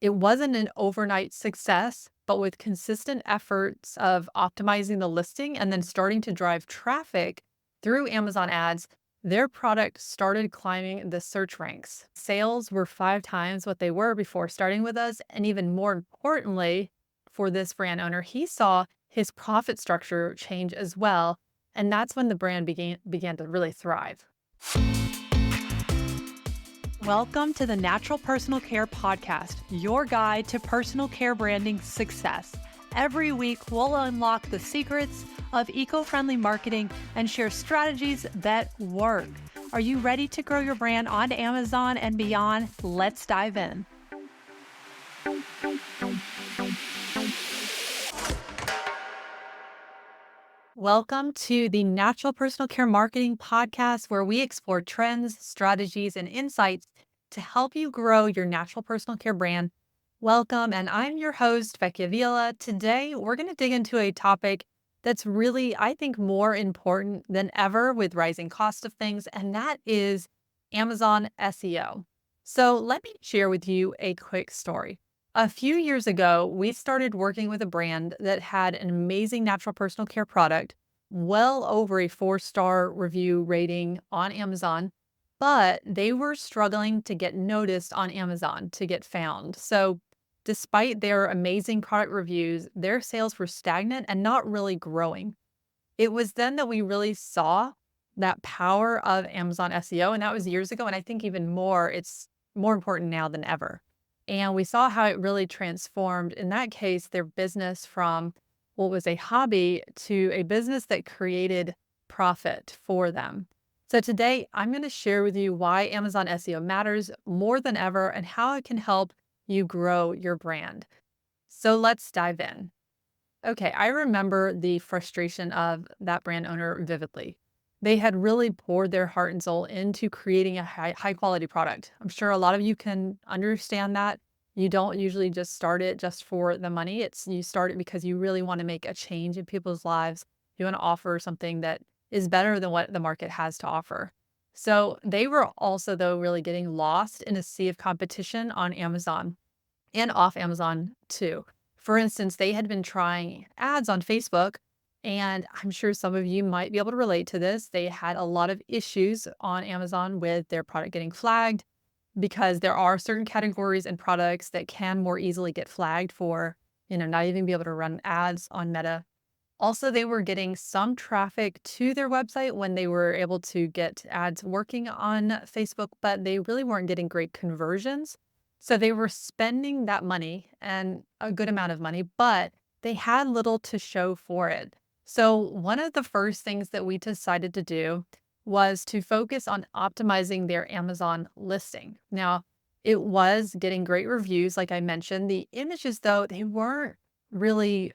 It wasn't an overnight success, but with consistent efforts of optimizing the listing and then starting to drive traffic through Amazon ads, their product started climbing the search ranks. Sales were 5 times what they were before starting with us. And even more importantly, for this brand owner, he saw his profit structure change as well. And that's when the brand began to really thrive. Welcome to the Natural Personal Care Podcast, your guide to personal care branding success. Every week, we'll unlock the secrets of eco-friendly marketing and share strategies that work. Are you ready to grow your brand on Amazon and beyond? Let's dive in. Welcome to the Natural Personal Care Marketing Podcast, where we explore trends, strategies, and insights to help you grow your natural personal care brand. Welcome, and I'm your host, Vecchia Vila. Today, we're going to dig into a topic that's really, I think, more important than ever with rising cost of things, and that is Amazon SEO. So let me share with you a quick story. A few years ago, we started working with a brand that had an amazing natural personal care product, well over a 4-star review rating on Amazon, but they were struggling to get noticed on Amazon, to get found. So, despite their amazing product reviews, their sales were stagnant and not really growing. It was then that we really saw that power of Amazon SEO, and that was years ago. And I think even more, it's more important now than ever. And we saw how it really transformed, in that case, their business from what was a hobby to a business that created profit for them. So today, I'm going to share with you why Amazon SEO matters more than ever and how it can help you grow your brand. So let's dive in. Okay, I remember the frustration of that brand owner vividly. They had really poured their heart and soul into creating a high quality product. I'm sure a lot of you can understand that. You don't usually just start it just for the money. It's you start it because you really want to make a change in people's lives. You want to offer something that is better than what the market has to offer. So they were also, though, really getting lost in a sea of competition on Amazon and off Amazon too. For instance, they had been trying ads on Facebook, and I'm sure some of you might be able to relate to this. They had a lot of issues on Amazon with their product getting flagged because there are certain categories and products that can more easily get flagged for, not even be able to run ads on Meta. Also, they were getting some traffic to their website when they were able to get ads working on Facebook, but they really weren't getting great conversions. So they were spending that money and a good amount of money, but they had little to show for it. So one of the first things that we decided to do was to focus on optimizing their Amazon listing. Now, it was getting great reviews, like I mentioned. The images, though, they weren't really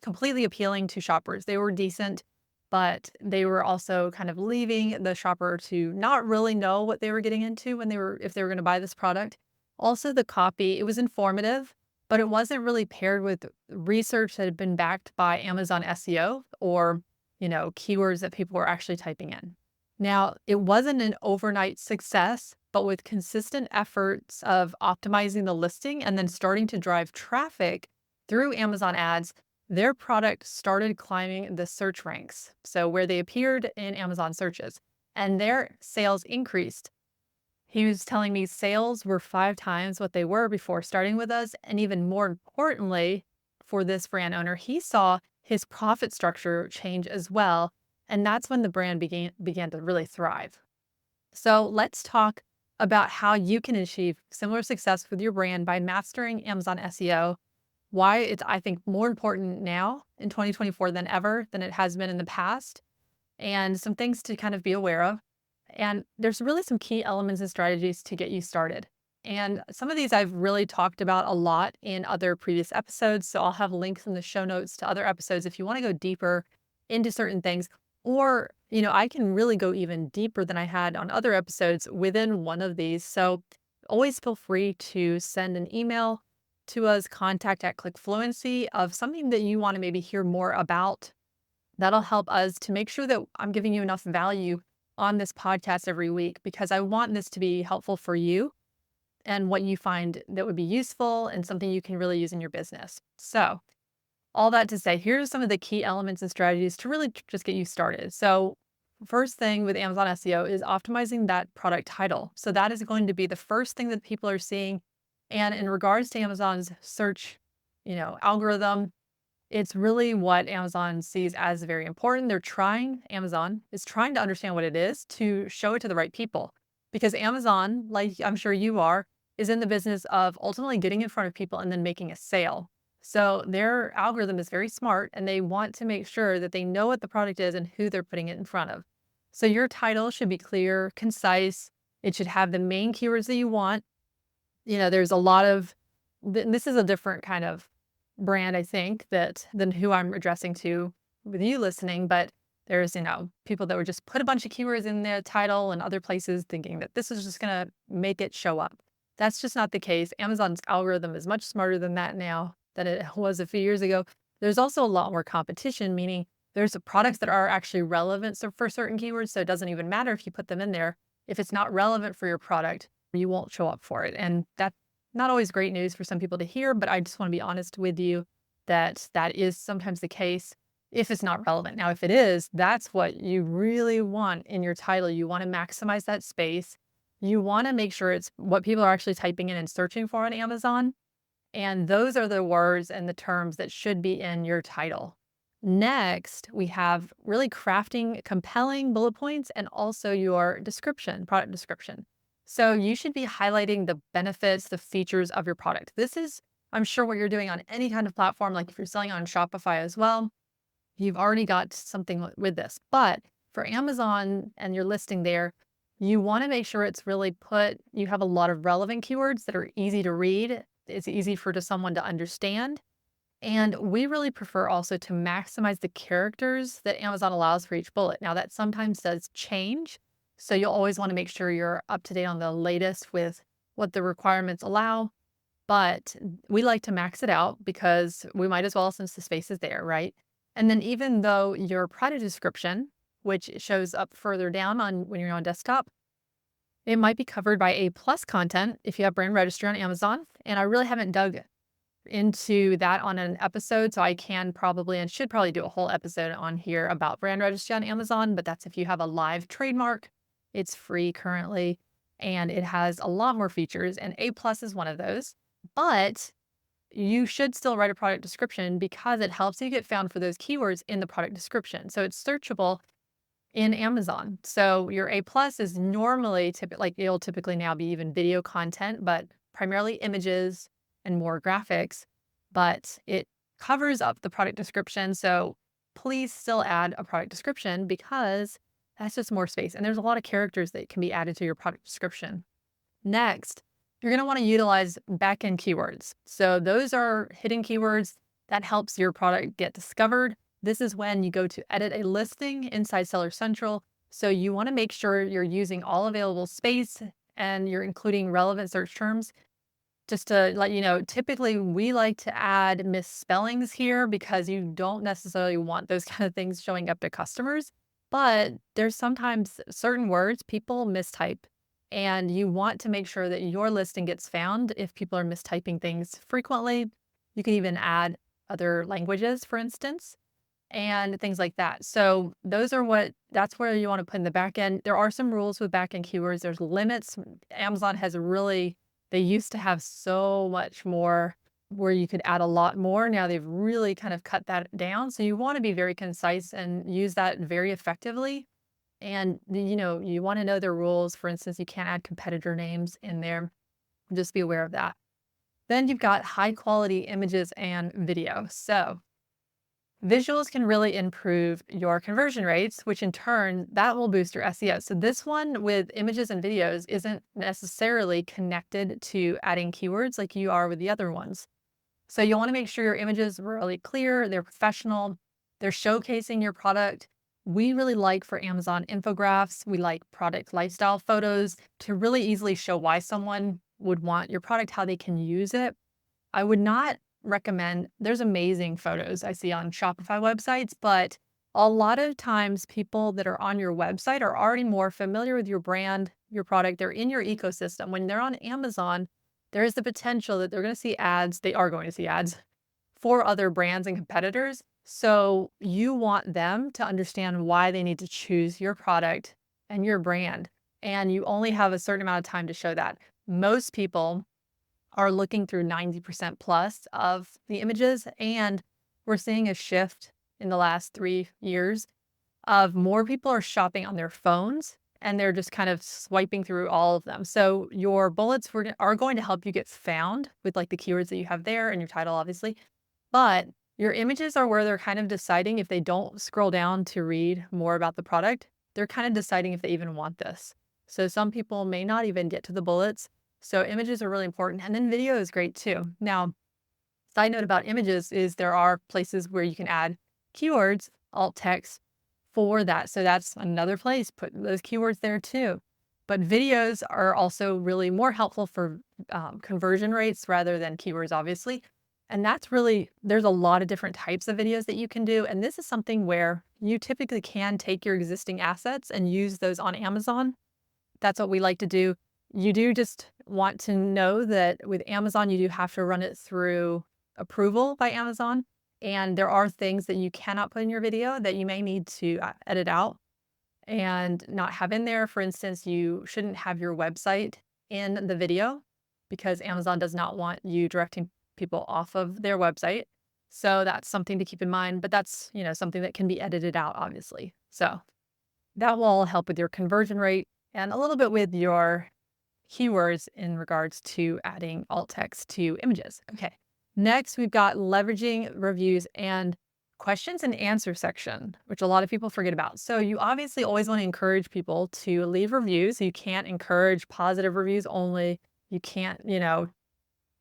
completely appealing to shoppers. They were decent, but they were also kind of leaving the shopper to not really know what they were getting into when if they were going to buy this product. Also, the copy, it was informative, but it wasn't really paired with research that had been backed by Amazon SEO or, keywords that people were actually typing in. Now, it wasn't an overnight success, but with consistent efforts of optimizing the listing and then starting to drive traffic through Amazon ads, their product started climbing the search ranks. So where they appeared in Amazon searches, and their sales increased. He was telling me sales were 5 times what they were before starting with us. And even more importantly, for this brand owner, he saw his profit structure change as well. And that's when the brand began to really thrive. So let's talk about how you can achieve similar success with your brand by mastering Amazon SEO, why it's, I think, more important now in 2024 than it has been in the past, and some things to kind of be aware of. And there's really some key elements and strategies to get you started. And some of these I've really talked about a lot in other previous episodes. So I'll have links in the show notes to other episodes if you want to go deeper into certain things. Or, I can really go even deeper than I had on other episodes within one of these. So always feel free to send an email to us, contact@ClickFluency, of something that you want to maybe hear more about. That'll help us to make sure that I'm giving you enough value on this podcast every week, because I want this to be helpful for you and what you find that would be useful and something you can really use in your business. So, all that to say, here are some of the key elements and strategies to really just get you started. So, first thing with Amazon SEO is optimizing that product title. So, that is going to be the first thing that people are seeing. And in regards to Amazon's search, algorithm, it's really what Amazon sees as very important. Amazon is trying to understand what it is to show it to the right people. Because Amazon, like I'm sure you are, is in the business of ultimately getting in front of people and then making a sale. So their algorithm is very smart and they want to make sure that they know what the product is and who they're putting it in front of. So your title should be clear, concise. It should have the main keywords that you want. There's a lot of this is a different kind of brand, I think, that than who I'm addressing to with you listening, but there's, people that would just put a bunch of keywords in their title and other places thinking that this is just gonna make it show up. That's just not the case. Amazon's algorithm is much smarter than that now than it was a few years ago. There's also a lot more competition, meaning there's products that are actually relevant for certain keywords, so it doesn't even matter if you put them in there. If it's not relevant for your product, you won't show up for it. And that's not always great news for some people to hear, but I just want to be honest with you that that is sometimes the case if it's not relevant. Now, if it is, that's what you really want in your title. You want to maximize that space. You want to make sure it's what people are actually typing in and searching for on Amazon. And those are the words and the terms that should be in your title. Next, we have really crafting compelling bullet points and also your description, product description. So you should be highlighting the benefits, the features of your product. This is, I'm sure, what you're doing on any kind of platform. Like if you're selling on Shopify as well, you've already got something with this. But for Amazon and your listing there, you want to make sure it's really you have a lot of relevant keywords that are easy to read. It's easy for someone to understand. And we really prefer also to maximize the characters that Amazon allows for each bullet. Now, that sometimes does change. So you'll always want to make sure you're up to date on the latest with what the requirements allow. But we like to max it out because we might as well since the space is there, right? And then even though your product description, which shows up further down on when you're on desktop, it might be covered by A plus content if you have brand registry on Amazon. And I really haven't dug into that on an episode. So I can probably and should probably do a whole episode on here about brand registry on Amazon, but that's if you have a live trademark. It's free currently and it has a lot more features and A plus is one of those. But you should still write a product description because it helps you get found for those keywords in the product description. So it's searchable in Amazon. So your A plus is normally it'll typically now be even video content, but primarily images and more graphics, but it covers up the product description. So please still add a product description because that's just more space. And there's a lot of characters that can be added to your product description. Next, you're going to want to utilize backend keywords. So those are hidden keywords that helps your product get discovered. This is when you go to edit a listing inside Seller Central. So you want to make sure you're using all available space and you're including relevant search terms. Just to let you know, typically we like to add misspellings here because you don't necessarily want those kind of things showing up to customers. But there's sometimes certain words people mistype, and you want to make sure that your listing gets found if people are mistyping things frequently. You can even add other languages, for instance, and things like that. So that's where you want to put in the back end. There are some rules with back end keywords. There's limits. Amazon has they used to have so much more where you could add a lot more. Now they've really kind of cut that down. So you want to be very concise and use that very effectively. And, you want to know their rules. For instance, you can't add competitor names in there. Just be aware of that. Then you've got high quality images and video. So visuals can really improve your conversion rates, which in turn, that will boost your SEO. So this one with images and videos isn't necessarily connected to adding keywords like you are with the other ones. So you'll want to make sure your images are really clear, they're professional, they're showcasing your product. We really like for Amazon infographics, we like product lifestyle photos to really easily show why someone would want your product, how they can use it. I would not recommend, there's amazing photos I see on Shopify websites, but A lot of times people that are on your website are already more familiar with your brand, your product, they're in your ecosystem. When they're on Amazon, there is the potential that they're gonna see ads, they are going to see ads for other brands and competitors. So you want them to understand why they need to choose your product and your brand. And you only have a certain amount of time to show that. Most people are looking through 90% plus of the images. And we're seeing a shift in the last 3 years of more people are shopping on their phones and they're just kind of swiping through all of them. So your bullets are going to help you get found with like the keywords that you have there and your title, obviously. But your images are where they're kind of deciding if they don't scroll down to read more about the product, they're kind of deciding if they even want this. So some people may not even get to the bullets. So images are really important. And then video is great too. Now, side note about images is there are places where you can add keywords, alt text for that. So that's another place. Put those keywords there too. But videos are also really more helpful for conversion rates rather than keywords, obviously. And that's really, there's a lot of different types of videos that you can do. And this is something where you typically can take your existing assets and use those on Amazon. That's what we like to do. You do just want to know that with Amazon, you do have to run it through approval by Amazon. And there are things that you cannot put in your video that you may need to edit out and not have in there. For instance, you shouldn't have your website in the video because Amazon does not want you directing people off of their website. So that's something to keep in mind, but that's, something that can be edited out, obviously. So that will all help with your conversion rate and a little bit with your keywords in regards to adding alt text to images. Okay. Next, we've got leveraging reviews and questions and answer section, which a lot of people forget about. So you obviously always want to encourage people to leave reviews. You can't encourage positive reviews only. You can't,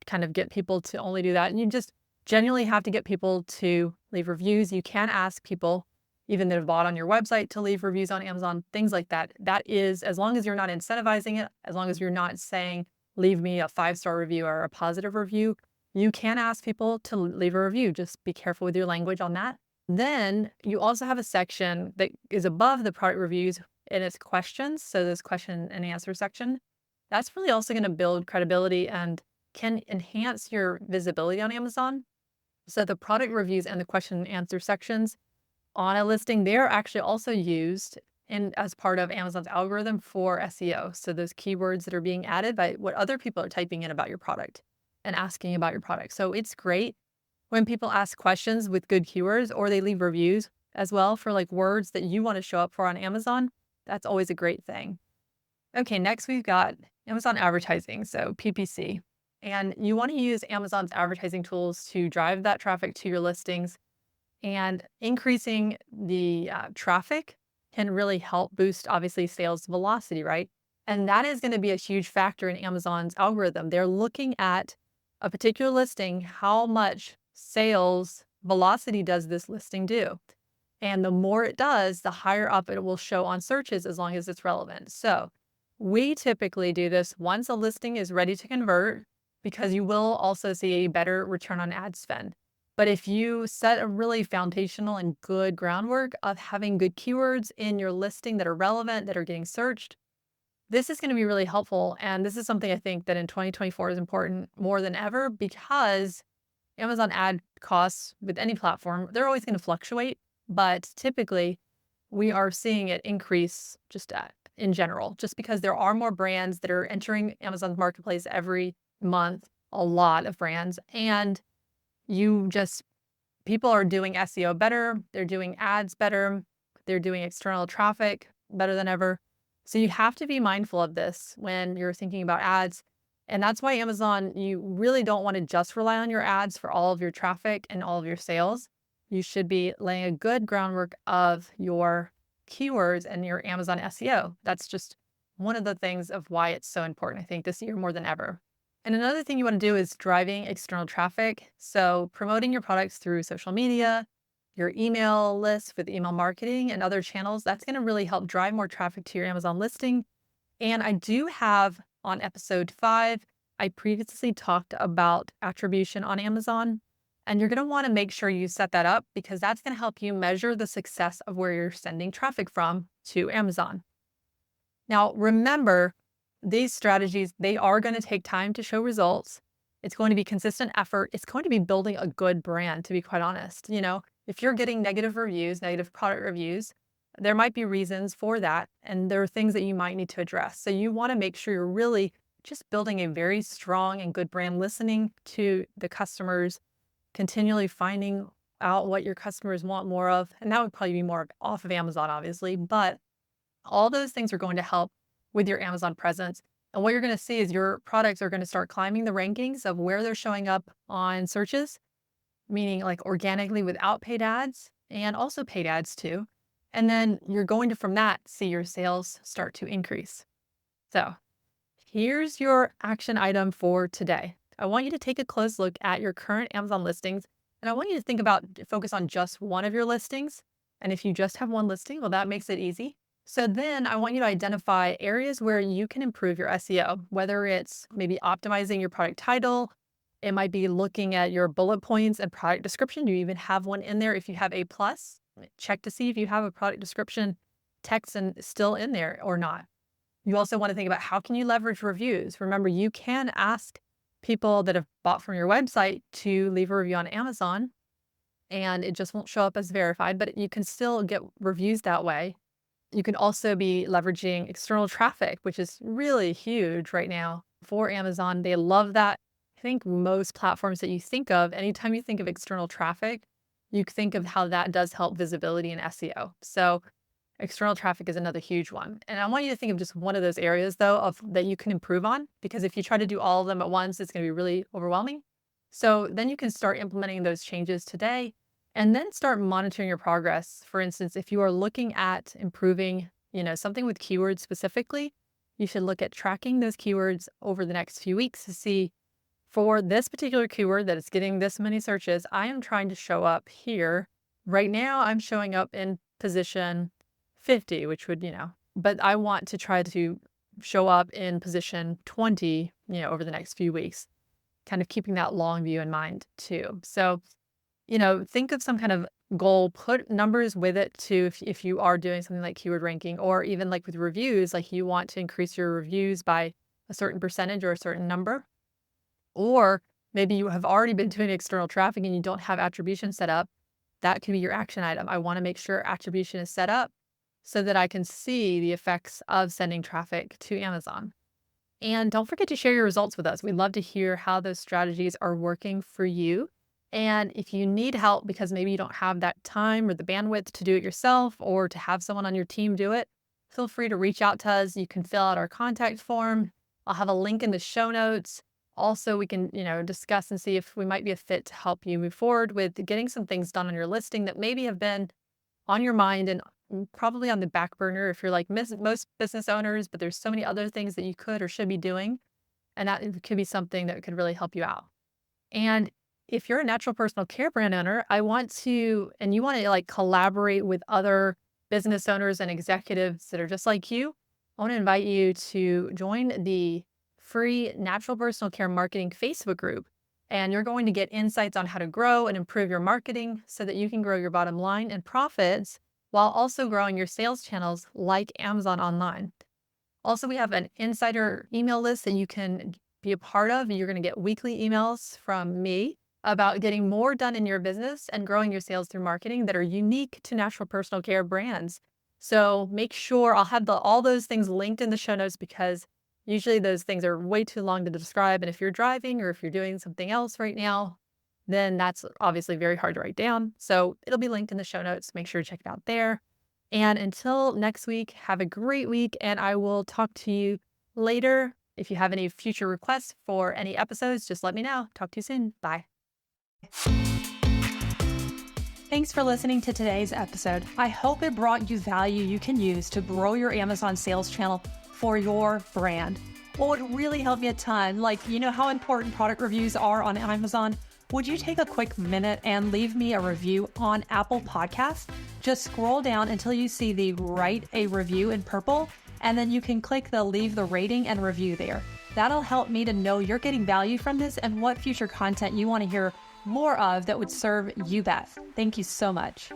kind of get people to only do that. And you just genuinely have to get people to leave reviews. You can ask people, even that have bought on your website, to leave reviews on Amazon, things like that. That is, as long as you're not incentivizing it, as long as you're not saying, leave me a 5-star review or a positive review, you can ask people to leave a review. Just be careful with your language on that. Then you also have a section that is above the product reviews and it's questions. So this question and answer section, that's really also going to build credibility and can enhance your visibility on Amazon. So the product reviews and the question and answer sections on a listing, they're actually also used in as part of Amazon's algorithm for SEO. So those keywords that are being added by what other people are typing in about your product and asking about your product. So it's great when people ask questions with good keywords or they leave reviews as well for like words that you want to show up for on Amazon. That's always a great thing. Okay, next we've got Amazon advertising, so PPC. And you want to use Amazon's advertising tools to drive that traffic to your listings. And increasing the traffic can really help boost, obviously, sales velocity, right? And that is going to be a huge factor in Amazon's algorithm. They're looking at a particular listing, how much sales velocity does this listing do? And the more it does, the higher up it will show on searches as long as it's relevant. So we typically do this once a listing is ready to convert because you will also see a better return on ad spend. But if you set a really foundational and good groundwork of having good keywords in your listing that are relevant, that are getting searched, this is going to be really helpful. And this is something I think that in 2024 is important more than ever because Amazon ad costs with any platform, they're always going to fluctuate. But typically, we are seeing it increase just in general, just because there are more brands that are entering Amazon's marketplace every month, a lot of brands. And people are doing SEO better, they're doing ads better, they're doing external traffic better than ever. So you have to be mindful of this when you're thinking about ads. And that's why Amazon, you really don't want to just rely on your ads for all of your traffic and all of your sales. You should be laying a good groundwork of your keywords and your Amazon SEO. That's just one of the things of why it's so important, I think, this year more than ever. And another thing you want to do is driving external traffic. So promoting your products through social media, your email list with email marketing and other channels, that's going to really help drive more traffic to your Amazon listing. And I do have on episode 5, I previously talked about attribution on Amazon. And you're going to want to make sure you set that up because that's going to help you measure the success of where you're sending traffic from to Amazon. Now, remember, these strategies, they are going to take time to show results. It's going to be consistent effort. It's going to be building a good brand, to be quite honest. If you're getting negative reviews, negative product reviews, there might be reasons for that. And there are things that you might need to address. So you want to make sure you're really just building a very strong and good brand, listening to the customers, continually finding out what your customers want more of. And that would probably be more off of Amazon, obviously, but all those things are going to help with your Amazon presence. And what you're going to see is your products are going to start climbing the rankings of where they're showing up on searches, meaning like organically without paid ads and also paid ads too. And then you're going to, from that, see your sales start to increase. So here's your action item for today. I want you to take a close look at your current Amazon listings. And I want you to focus on just one of your listings. And if you just have one listing, well, that makes it easy. So then I want you to identify areas where you can improve your SEO, whether it's maybe optimizing your product title. It might be looking at your bullet points and product description. You even have one in there. If you have a plus, check to see if you have a product description text and still in there or not. You also want to think about how can you leverage reviews. Remember, you can ask people that have bought from your website to leave a review on Amazon, and it just won't show up as verified, but you can still get reviews that way. You can also be leveraging external traffic, which is really huge right now for Amazon. They love that. I think most platforms that you think of, anytime you think of external traffic, you think of how that does help visibility and SEO. So external traffic is another huge one. And I want you to think of just one of those areas, though, that you can improve on, because if you try to do all of them at once, it's going to be really overwhelming. So then you can start implementing those changes today and then start monitoring your progress. For instance, if you are looking at improving, something with keywords specifically, you should look at tracking those keywords over the next few weeks to see for this particular keyword that is getting this many searches, I am trying to show up here. Right now, I'm showing up in position 50, which would, but I want to try to show up in position 20, over the next few weeks, kind of keeping that long view in mind too. So, think of some kind of goal, put numbers with it too. If you are doing something like keyword ranking, or even like with reviews, like you want to increase your reviews by a certain percentage or a certain number, or maybe you have already been doing external traffic and you don't have attribution set up. That could be your action item. I want to make sure attribution is set up so that I can see the effects of sending traffic to Amazon. And don't forget to share your results with us. We'd love to hear how those strategies are working for you. And if you need help because maybe you don't have that time or the bandwidth to do it yourself or to have someone on your team do it, feel free to reach out to us. You can fill out our contact form. I'll have a link in the show notes. Also, we can, discuss and see if we might be a fit to help you move forward with getting some things done on your listing that maybe have been on your mind and probably on the back burner if you're like most business owners, but there's so many other things that you could or should be doing. And that could be something that could really help you out. And if you're a natural personal care brand owner, and you want to like collaborate with other business owners and executives that are just like you, I want to invite you to join the free Natural Personal Care Marketing Facebook group. And you're going to get insights on how to grow and improve your marketing so that you can grow your bottom line and profits while also growing your sales channels like Amazon online. Also, we have an insider email list that you can be a part of. You're going to get weekly emails from me about getting more done in your business and growing your sales through marketing that are unique to natural personal care brands. So make sure I'll have all those things linked in the show notes because usually those things are way too long to describe. And if you're driving or if you're doing something else right now, then that's obviously very hard to write down. So it'll be linked in the show notes. Make sure to check it out there. And until next week, have a great week. And I will talk to you later. If you have any future requests for any episodes, just let me know. Talk to you soon. Bye. Thanks for listening to today's episode. I hope it brought you value you can use to grow your Amazon sales channel for your brand. What would really help me a ton, how important product reviews are on Amazon? Would you take a quick minute and leave me a review on Apple Podcasts? Just scroll down until you see the write a review in purple, and then you can click the leave the rating and review there. That'll help me to know you're getting value from this and what future content you want to hear more of that would serve you best. Thank you so much.